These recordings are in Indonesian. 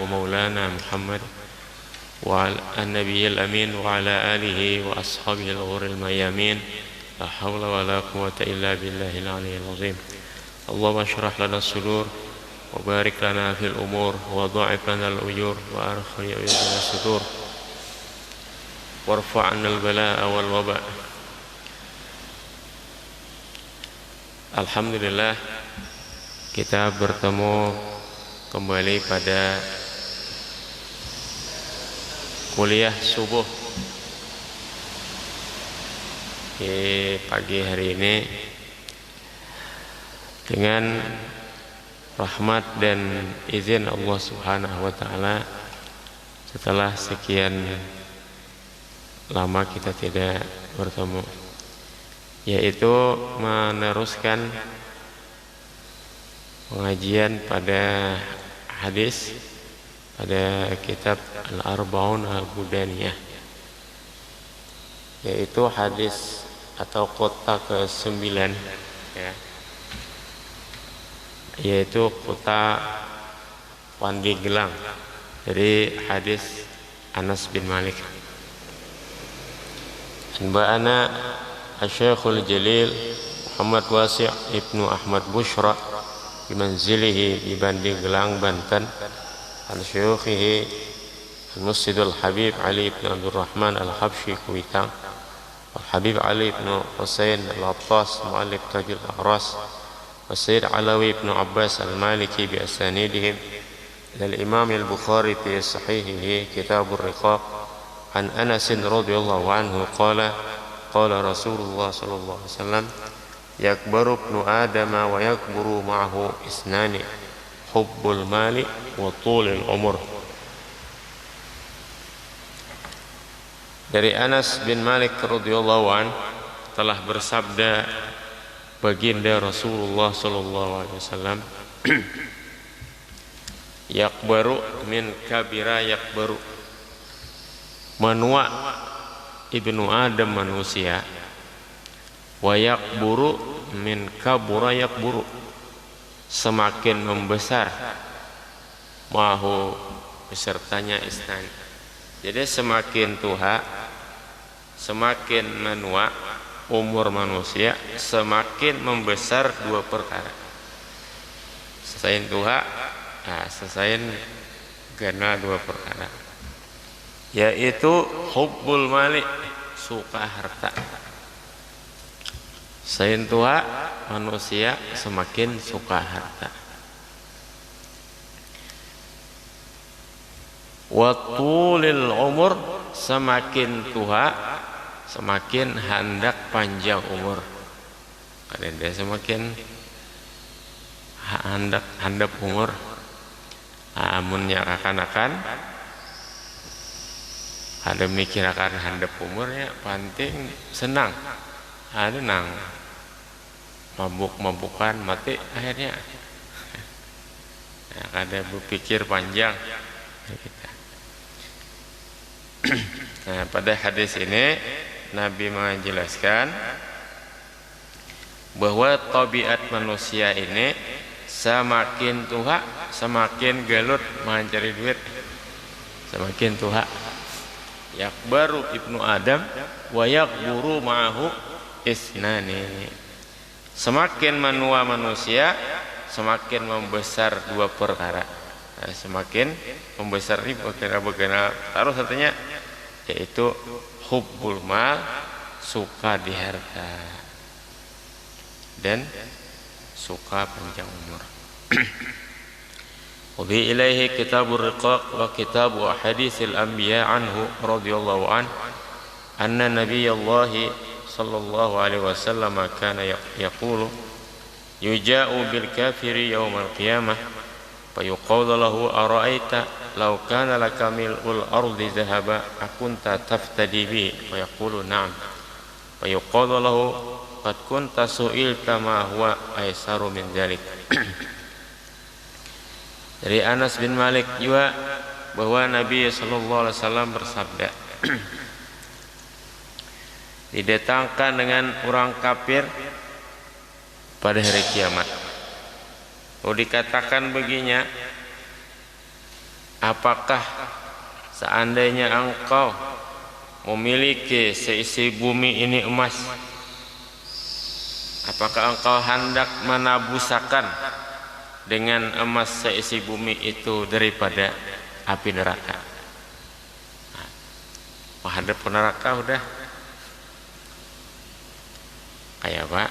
ومولانا محمد وعلى النبي الأمين وعلى آله وأصحابه الغر الميامين لا حول ولا قوة إلا بالله العلي العظيم. اللهم اشرح لنا الصدور وبارك لنا في الأمور وضاعف لنا الأجور وأرخي أيدينا الصدور وارفع عنا البلاء والوباء. Alhamdulillah, kita bertemu kembali pada kuliah subuh di pagi hari ini dengan rahmat dan izin Allah Subhanahu wa taala. Setelah sekian lama kita tidak bertemu, yaitu meneruskan pengajian pada hadis pada kitab Al-Arba'un Al-Budaniyah, yaitu hadis atau kota ke-9 ya, yaitu kota Pandeglang, dari hadis Anas bin Malik. Anba'ana Asy-Syekhul Jalil Muhammad Wasi' Ibnu Ahmad Bushra bimanzilihi di Pandeglang, Banten, an syuyukhihi al-Musnidul Habib Ali ibn Abdul Rahman al-Habsyi Kuitang, al-Habib Ali ibn Husain al-Attas mu'allif Tajul Ahras, wa Sayyid Alawi ibn Abbas al-Maliki bi asanidihim dari Imam al-Bukhari fi sahihihi Kitabur Riqaq an Anas radhiyallahu anhu qala qala Rasulullah sallallahu alaihi wasallam yakbaru ibnu Adam wa yakburu ma'ahu isnani hubbul mali wa tulil umur. Dari Anas bin Malik radhiyallahu an telah bersabda baginda Rasulullah sallallahu alaihi wasallam, yakbaru min kabira yakbaru, menua ibnu Adam manusia, wa yakburu min kabura yakburu, semakin membesar, mahu besertanya isnan. Jadi semakin tua, semakin menua umur manusia, semakin membesar dua perkara. Sesain tua, sesain kena dua perkara, yaitu hubbul mali, suka harta. Semakin tua manusia semakin suka harta. Wa tulil umur, semakin tua semakin hendak panjang umur. Karena dia semakin hendak umur, amunnya akan ada mikir akan handap umurnya, penting senang, ada nang mabuk-mabukan mati akhirnya. Ada berpikir panjang kita. Nah, pada hadis ini Nabi menjelaskan bahwa tabiat manusia ini semakin tua semakin gelut mencari duit, semakin tua. Yakbaru ibnu Adam wa yakburu ma'ahu isnani, semakin menua manusia semakin membesar dua perkara. Semakin membesar ini bagaimana taruh satunya, yaitu hubbul mal, suka di harta, dan suka panjang umur. Wabi ilaihi kitabur riqaq wa kitabu ahaditsil anbiya anhu radhiyallahu an anna nabiyallahi sallallahu alaihi wasallam kana yaqulu yuja'u bil kafiri yawmal qiyamah fa yuqalu lahu ara'aita law kana laka mil'ul ardi dhahaba akunta taftadi bi fa yaqulu na'am fa yuqalu lahu qad kunta su'ilta ma huwa aisaru min dzalik. Dari Anas bin Malik juga bahwa Nabi sallallahu alaihi wasallam bersabda, didatangkan dengan orang kafir pada hari kiamat. Dikatakan baginya, apakah seandainya engkau memiliki seisi bumi ini emas, apakah engkau hendak menabusakan dengan emas seisi bumi itu daripada api neraka? Menghadap ke neraka udah kayak Pak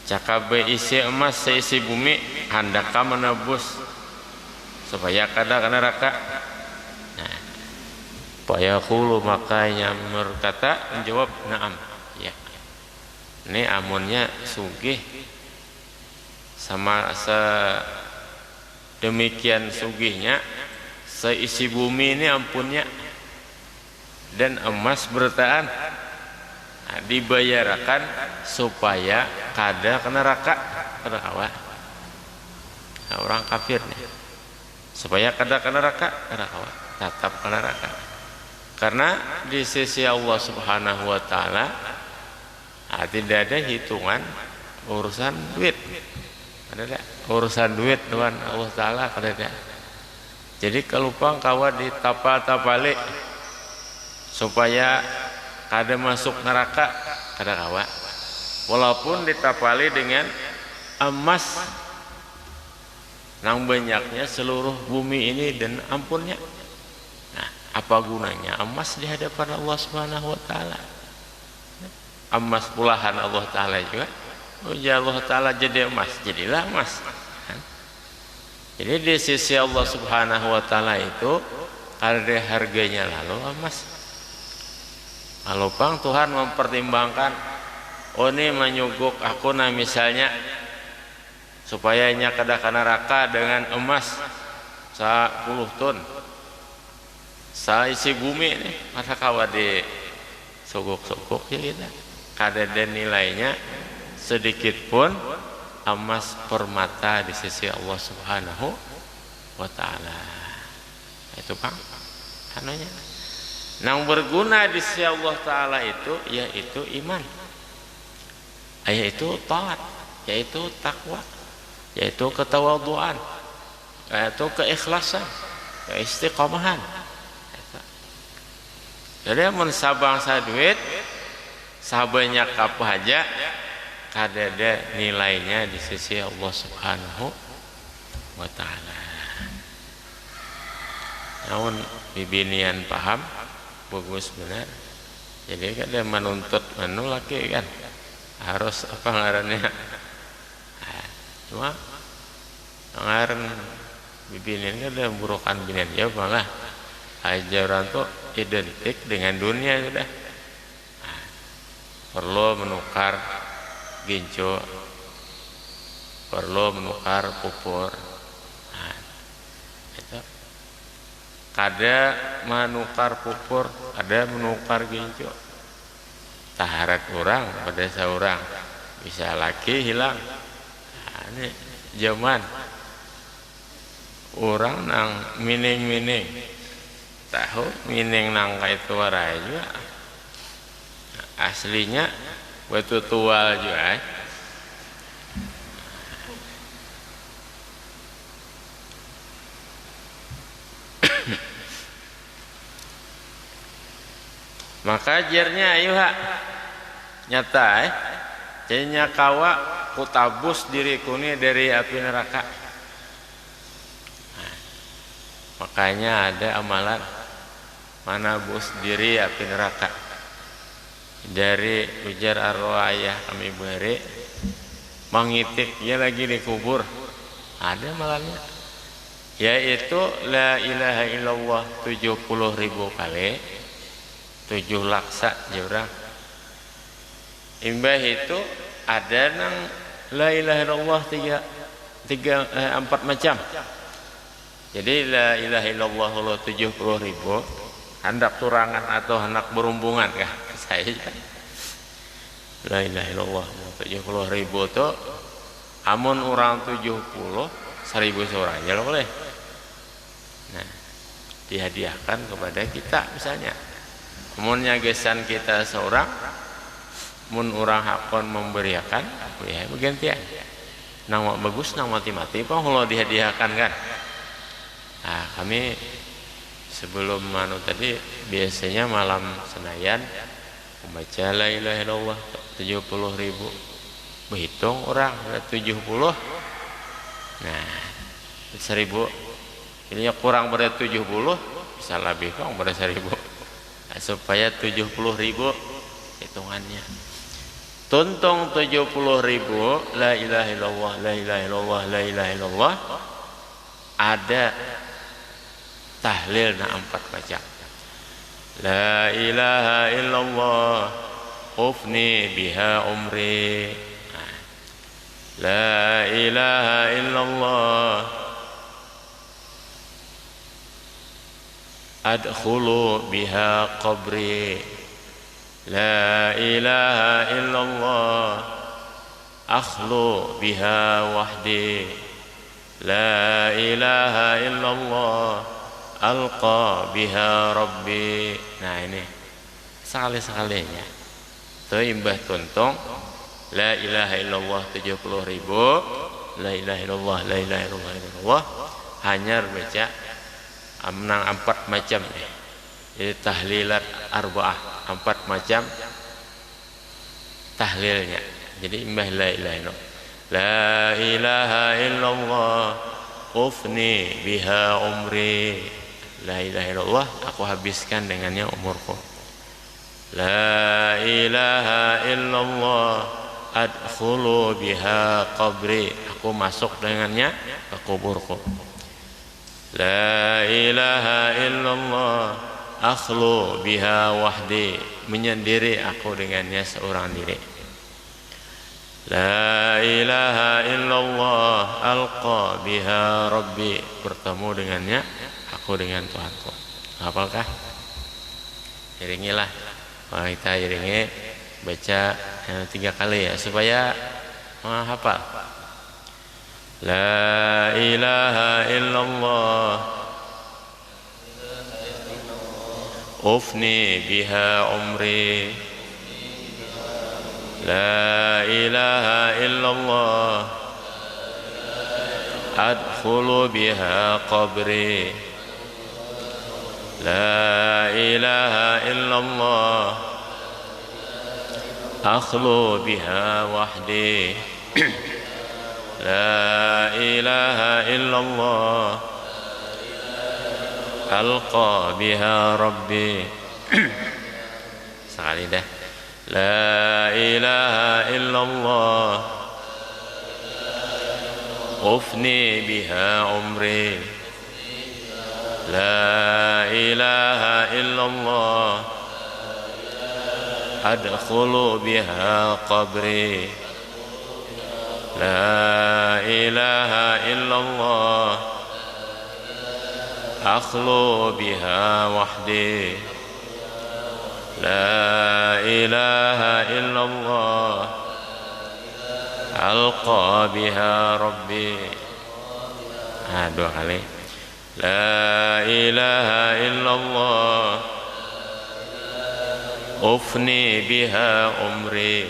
cakabe isi emas seisi bumi, hendakkah menebus supaya kada ke neraka? Nah, fayaqulu, makanya berkata, menjawab, na'am, ya. Ini amunnya sugih sama demikian sugihnya seisi bumi ini ampunnya, dan emas bertaan, nah, dibayarkan supaya kada ke neraka. Kada kawa, nah, orang kafir nih, supaya kada ke neraka, kada kawa, tetap ke neraka. Karena di sisi Allah Subhanahu wa taala tidak ada hitungan urusan duit. Ada urusan duit Tuhan Allah taala kada ada. Jadi kalau pang kawa ditapal-tapali supaya kada masuk neraka, kada kawa. Walaupun ditapali dengan emas nang banyaknya seluruh bumi ini dan ampunnya. Nah, apa gunanya emas di hadapan Allah Subhanahu wa taala? Emas pulahan Allah taala juga. Oh ya, Allah taala jadi emas, jadilah emas. Jadi di sisi Allah Subhanahu wa taala itu ada harganya lalu emas. Kalau pang Tuhan mempertimbangkan, oh ini menyuguk aku nah misalnya supaya nya kada ka neraka dengan emas 10 ton. Isi bumi ini masa kawa di suguk-suguk ya kita. Kada ada nilainya sedikit pun emas permata di sisi Allah Subhanahu wa taala. Itu Pak anunya. Nang berguna di sisi Allah taala itu yaitu iman, yaitu taat, yaitu takwa, yaitu ketawaduan, yaitu keikhlasan, keistiqomahan. Jadi mun sabangsa duit sabanyak apa aja kada ada nilainya di sisi Allah Subhanahu wa taala. Namun bibinian paham bagus benar. Jadi kada menuntut anu laki kan harus apa ngarannya. Nah, cuma ngaran bibinian kada burukan binian ya malah ajaran tuh identik dengan dunia sudah. Nah, perlu menukar ginco, perlu menukar pupur. Nah, itu kada menukar pupur, ada menukar ginco. Taharat orang pada seorang bisa laki hilang. Nah, ini zaman orang nang mining-mining tahu mining nangka itu warai juga aslinya batu tual juga maka ajarnya ayo hak nyata jadinya kawa kutabus diriku ini dari api neraka. Nah, makanya ada amalan manabus diri api neraka. Dari ujar arwah kami beri mengitiknya lagi dikubur ada malamnya, yaitu la ilaha illallah 70.000 kali 7 laksa jurang. Imbah itu ada nang la ilaha illallah 4 macam. Jadi la ilaha illallah 70.000 hendak turangan atau hendak berumbungan kah? Saya la ilaha illallah 70.000 itu amun orang 70 1.000 seorangnya lo boleh. Nah, dihadiahkan kepada kita misalnya. Amunnya gesan kita seorang, mun orang hakon memberiakan, ya bergantian. Nang bagus nang mati-mati, kalau dihadiahkan kan. kami sebelum tadi biasanya malam Senayan membaca la ilaha illallah 70.000. Berhitung orang ada 70. Nah, 1.000. Ini kurang pada 70, bisa lebih kurang pada 1.000. Nah, supaya 70.000 hitungannya. Tuntung 70.000 la ilaha illallah, la ilaha illallah, la ilaha illallah. Ada tahlil 4 macam. La ilaha illallah ufni biha umri. La ilaha illallah adkhulu biha qabri. La ilaha illallah akhlu biha wahdi. La ilaha illallah alqa biha rabbi. Nah ini sekali-sekalinya itu imbah tuntung la ilaha illallah 70.000. La ilaha illallah, la ilaha illallah, la ilaha illallah. Hanya baca menang 4 macam. Jadi tahlilat arba'ah 4 macam tahlilnya. Jadi imbah la ilaha illallah. La ilaha illallah ufni biha umri. La ilaha illallah aku habiskan dengannya umurku. La ilaha illallah adkhulu biha qabri. Aku masuk dengannya ke kuburku. La ilaha illallah akhlu biha wahdi. Menyendiri aku dengannya seorang diri. La ilaha illallah alqa biha rabbi. Bertemu dengannya aku dengan Tuhanku. Hafalkah? Iringilah. Kita iringi baca 3 kali ya supaya menghafal. La ilaha illallah ufni biha umri. La ilaha illallah adkhulu biha qabri. La ilaha illallah akhlu biha wahdi. La ilaha illallah alqa biha rabbi. Sekali dah. La ilaha illallah ufni biha umri. La ilaha illallah adkhulu biha qabri. La ilaha illallah akhlu biha wahdi. La ilaha illallah alqa biha rabbi. 2 kali. La ilaha illallah ufni biha umri.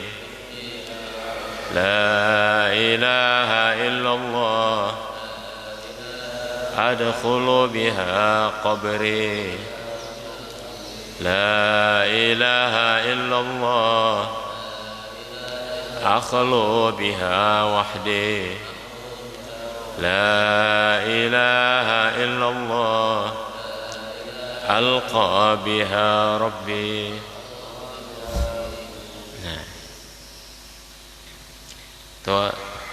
La ilaha illallah adkhulu biha qabri. La ilaha illallah akhlu biha wahdi. La ilaha illallah alqa biha rabbi. Nah, itu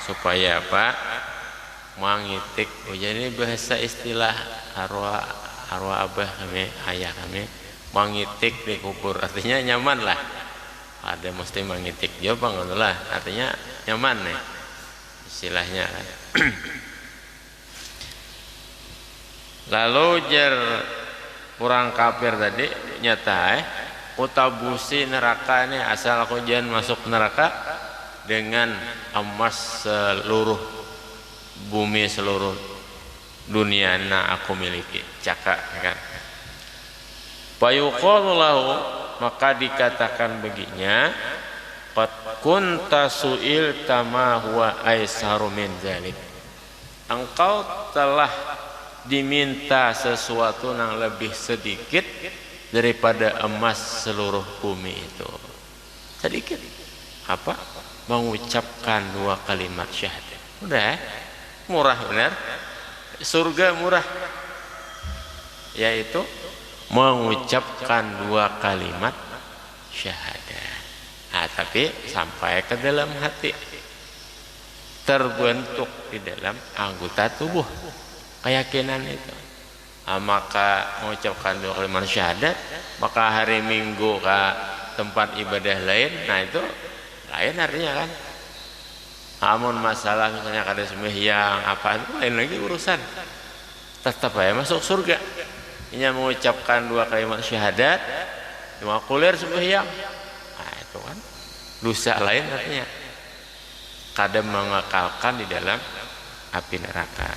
supaya apa? Mengitik. Jadi bahasa istilah arwah abah kami, ayah kami, mengitik di kubur. Artinya nyaman lah. Ada mesti mengitik jawab lah. Artinya nyaman nih istilahnya kan. Lalu jar orang kafir tadi nyata utabusi neraka ini asal aku jangan masuk neraka dengan emas seluruh bumi, seluruh dunia na aku miliki, cakap kan. Fayuqalu lahu, maka dikatakan baginya, qad kunta su'ilta ma huwa aisaru min dzalik. Engkau telah diminta sesuatu yang lebih sedikit daripada emas seluruh bumi itu. Sedikit. Apa? Mengucapkan 2 kalimat syahadat. Udah, murah benar. Surga murah. Yaitu mengucapkan 2 kalimat syahadat. Nah, tapi sampai ke dalam hati, terbentuk di dalam anggota tubuh keyakinan itu. Maka mengucapkan 2 kalimat syahadat, maka hari Minggu ke tempat ibadah lain, nah itu lain artinya kan. Namun masalah misalnya kada sembahyang apa itu lain lagi urusan, tetap aja masuk surga. Ini mengucapkan 2 kalimat syahadat, cuma kulir sembahyang, nah itu kan dosa lain artinya, kadang mengekalkan di dalam api neraka.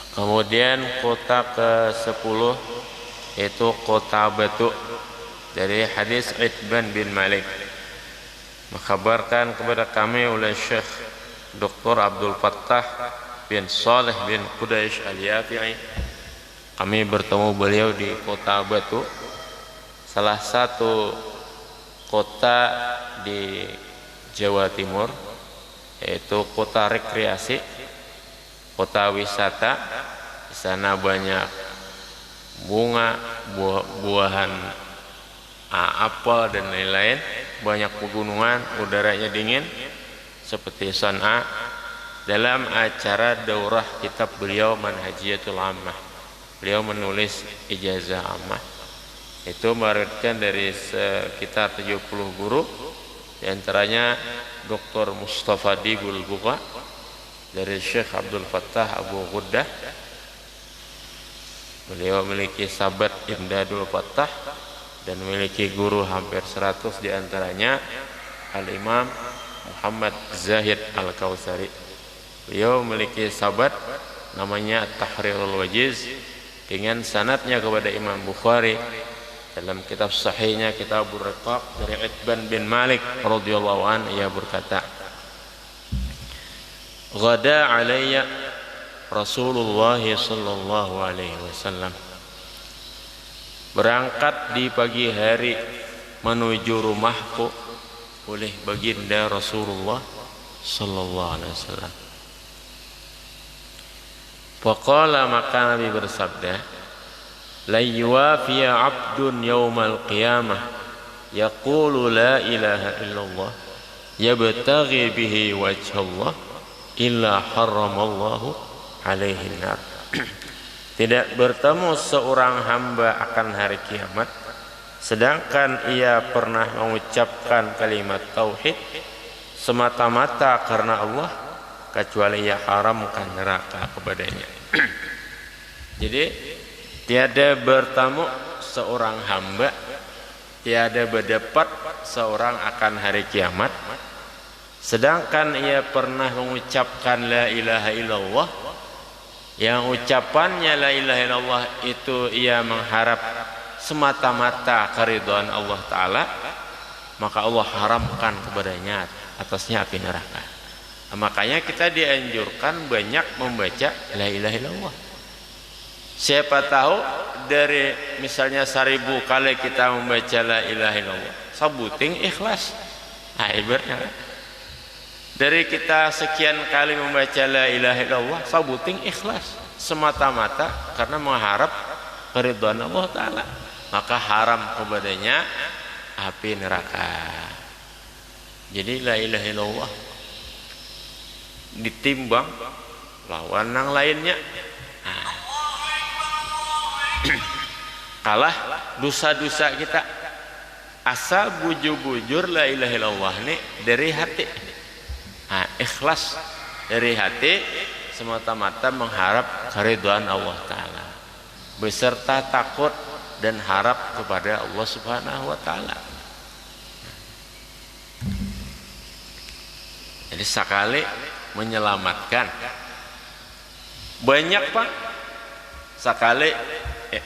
Kemudian kota ke-10 yaitu kota Batu, dari hadis Itban bin Malik, mengkabarkan kepada kami oleh Syekh Dr. Abdul Fattah bin Saleh bin Qudaish Al-Yafi'i, kami bertemu beliau di kota Batu, salah satu kota di Jawa Timur, yaitu kota rekreasi, kota wisata. Di sana banyak bunga, buah-buahan, apel dan lain-lain, banyak pegunungan, udaranya dingin seperti San'a. Dalam acara daurah kitab beliau Manhajiyatul Ammah, beliau menulis ijazah ammah, itu mewariskan dari sekitar 70 guru, diantaranya Dr. Mustafa Dibul Buqa, dari Syekh Abdul Fattah Abu Ghuddah. Beliau memiliki sahabat Imdadul Fattah dan memiliki guru hampir 100, diantaranya Al-Imam Muhammad Zahid Al-Kautsari. Beliau memiliki sahabat namanya Tahrirul Wajiz dengan sanadnya kepada Imam Bukhari dalam kitab sahihnya Kitabur Riqaq, dari Itban bin Malik radhiyallahu an, ia berkata, "Ghada alayya Rasulullah sallallahu alaihi wasallam." Berangkat di pagi hari menuju rumahku oleh baginda Rasulullah sallallahu alaihi wasallam. Faqala, maka Nabi bersabda, "La yuwafiya 'abdun yaumal qiyamah yaqulu la ilaha illallah yabtaghi bihi wajhallah illa harramallahu alaihi nar." Tidak bertemu seorang hamba akan hari kiamat sedangkan ia pernah mengucapkan kalimat tauhid semata-mata karena Allah, kecuali ia haramkan neraka kepadanya. Jadi tiada bertemu seorang hamba, tiada berdebat seorang akan hari kiamat sedangkan ia pernah mengucapkan la ilaha illallah, yang ucapannya la ilaha illallah itu ia mengharap semata-mata keridhaan Allah Ta'ala, maka Allah haramkan kepadanya atasnya api neraka. Makanya kita dianjurkan banyak membaca la ilaha illallah. Siapa tahu dari misalnya 1000 kali kita membaca la ilaha illallah, sabuting ikhlas. Nah, ibaratnya dari kita sekian kali membaca la ilaha illallah, sabuting ikhlas semata-mata karena mengharap keridhaan Allah Ta'ala, maka haram kepadanya api neraka. Jadi la ilaha illallah ditimbang lawan yang lainnya, kalah dosa-dosa kita. Asal bujur-bujur la ilaha illallah ini dari hati, ikhlas dari hati semata-mata mengharap keridhaan Allah Ta'ala beserta takut dan harap kepada Allah Subhanahu wa Ta'ala. Jadi sekali menyelamatkan banyak Pak, sekali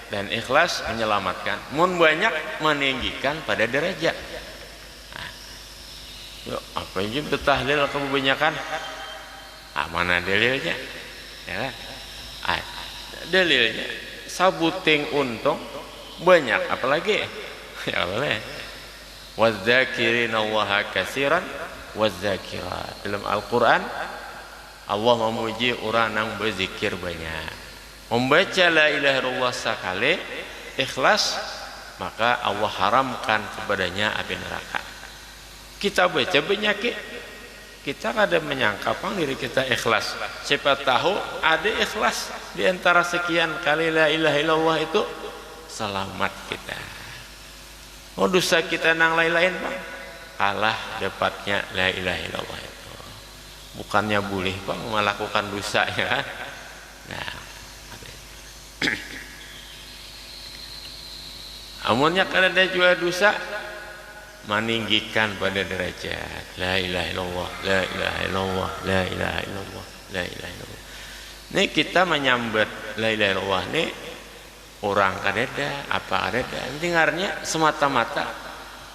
dan ikhlas menyelamatkan, mun banyak meninggikan pada derajat. Yuk, wajib tahlil kebanyakan. Mana dalilnya? Ya kan? Dalilnya sabuting untung banyak apalagi ya boleh. Wadzakirinallaha katsiran wazzakirat. Dalam Al-Qur'an Allah memuji orang yang berzikir banyak. Membaca la ilaha illallah sekali ikhlas, maka Allah haramkan kepadanya api neraka. Kita baca penyakit, kita ada menyangka diri kita ikhlas. Siapa tahu ada ikhlas di antara sekian kali la ilaha illallah itu selamat kita. Oh dosa kita nang lain-lain Bang, kalah dapatnya la ilaha illallah itu. Bukannya boleh Bang melakukan dosa ya. Nah, amunnya kada ada juga dosa meninggikan pada derajat la ilaha illallah, la ilaha illallah, la ilaha illallah, la ilaha illallah. Ini kita menyambut la ilaha illallah ini orang kadeda apa kadeda, dengarnya semata-mata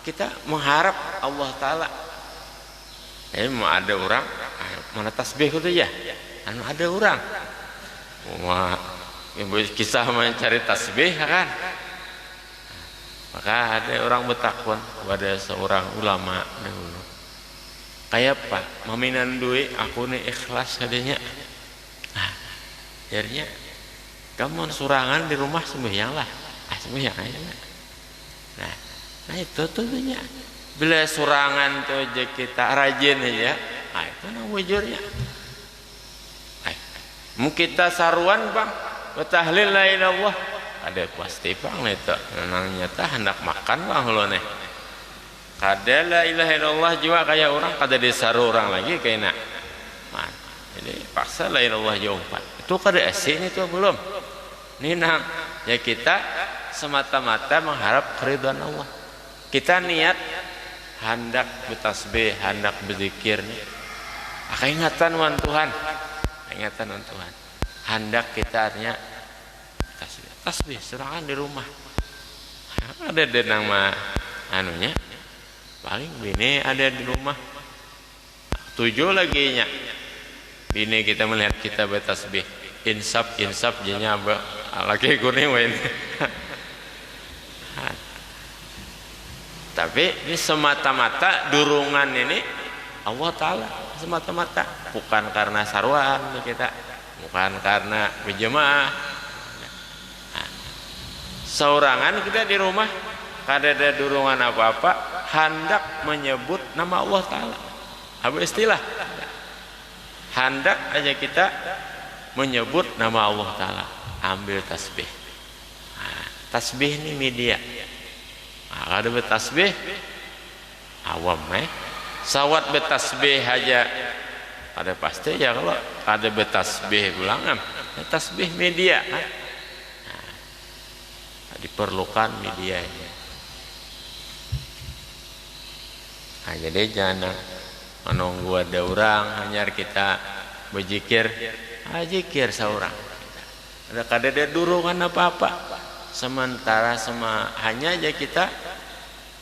kita mengharap Allah Ta'ala. Mau ada orang mana tasbih itu ya, ada orang wah kisah mencari tasbih kan. Maka ada orang bertakwan kepada seorang ulama dahulu, kayak apa maminan duit aku nih ikhlas katanya. Jadinya kamu surangan di rumah sembahyang lah, sembahyang aja. Nah itu tuhnya bila surangan tuh aja kita rajin aja, itu nah wujudnya. Mungkin kita saruan Bang, bertahlil la ilallah, ada pasti Bang itu, memang nyata hendak makan Bang lo nih. Kada la ilaha illallah juga kayak orang kada disaru orang lagi kayak nak. Jadi paksa la ilallah jauh 4. Itu kada asin itu belum. Ini nang ya kita semata-mata mengharap keridhaan Allah. Kita niat hendak bertasbih, hendak berzikir nih. Ingatan wan Tuhan. Ingatan wan Tuhan. Hendak kita artinya tasbih serangan di rumah. Ada denang mah anunya. Paling bini ada di rumah. 7 lagi nya. Bini kita melihat kita bertasbih. Insaf jadinya lagi kuning wae. Tapi ini semata-mata durungan ini Allah Ta'ala semata-mata, bukan karena saruan kita, bukan karena berjemaah. Seorangan kita di rumah kada ada durungan apa-apa, hendak menyebut nama Allah Ta'ala. Apa istilah? Hendak aja kita menyebut nama Allah Ta'ala, ambil tasbih. Tasbih ini media. Ada bertasbih awam sawat bertasbih aja ada pasti ya. Kalau ada bertasbih ulangan tasbih media diperlukan medianya. Jadi jangan menunggu ada orang hanya kita berzikir zikir seorang ada kada ada durungan apa-apa. Sementara hanya aja kita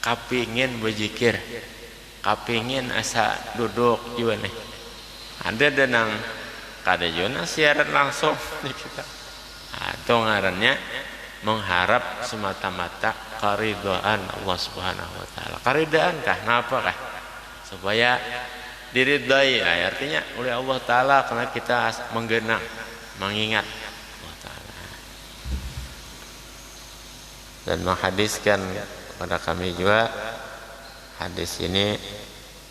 kapingin berzikir, kapingin asa duduk juga nih. Ada denang kada juga siaran langsung kita. Atau ngarannya mengharap semata-mata keridhaan Allah Subhanahu wa taala. Keridhaan kah? Kenapa kah? Supaya diridai, artinya oleh Allah Ta'ala karena kita menggenang, mengingat dan menghadiskan kepada kami juga hadis ini,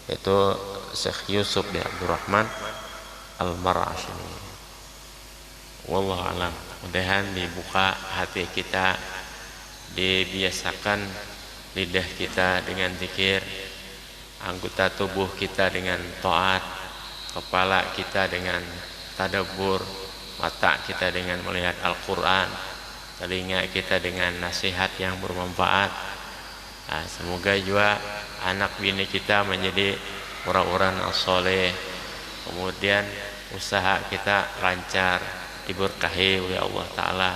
yaitu Syekh Yusuf bin Abdurrahman Al-Mar'ashimi. Wallahu a'lam. Mudah-mudahan dibuka hati kita, dibiasakan lidah kita dengan zikir, anggota tubuh kita dengan taat, kepala kita dengan tadabbur, mata kita dengan melihat Al-Qur'an, telinga kita dengan nasihat yang bermanfaat. Semoga juga anak bini kita menjadi orang-orang as-soleh. Kemudian usaha kita lancar, diberkahi oleh Allah Ta'ala.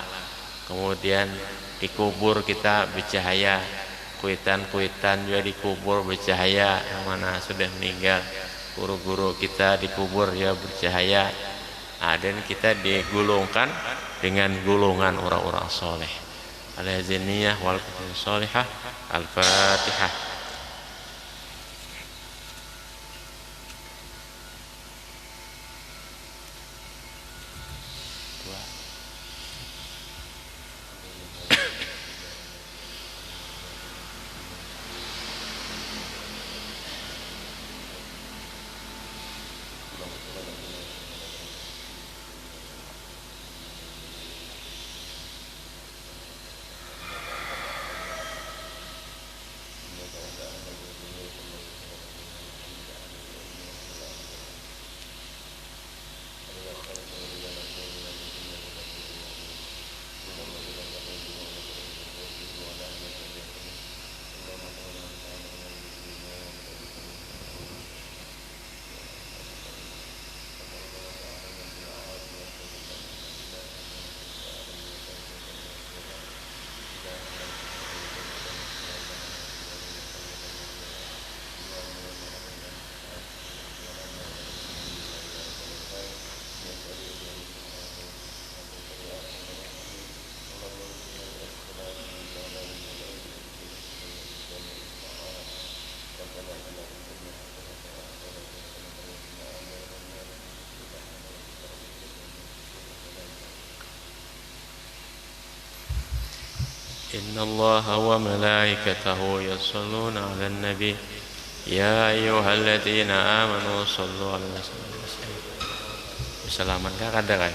Kemudian di kubur kita bercahaya, kuitan-kuitan juga dikubur bercahaya, yang mana sudah meninggal. Guru-guru kita dikubur ya bercahaya. Dan kita digulungkan dengan gulungan orang-orang soleh. Al-Haziniyah wal Solihah. Al-Fatihah. إن الله وملائكته يصلون على النبي يا أيها الذين آمنوا صلوا عليه وسلم. Selamat kada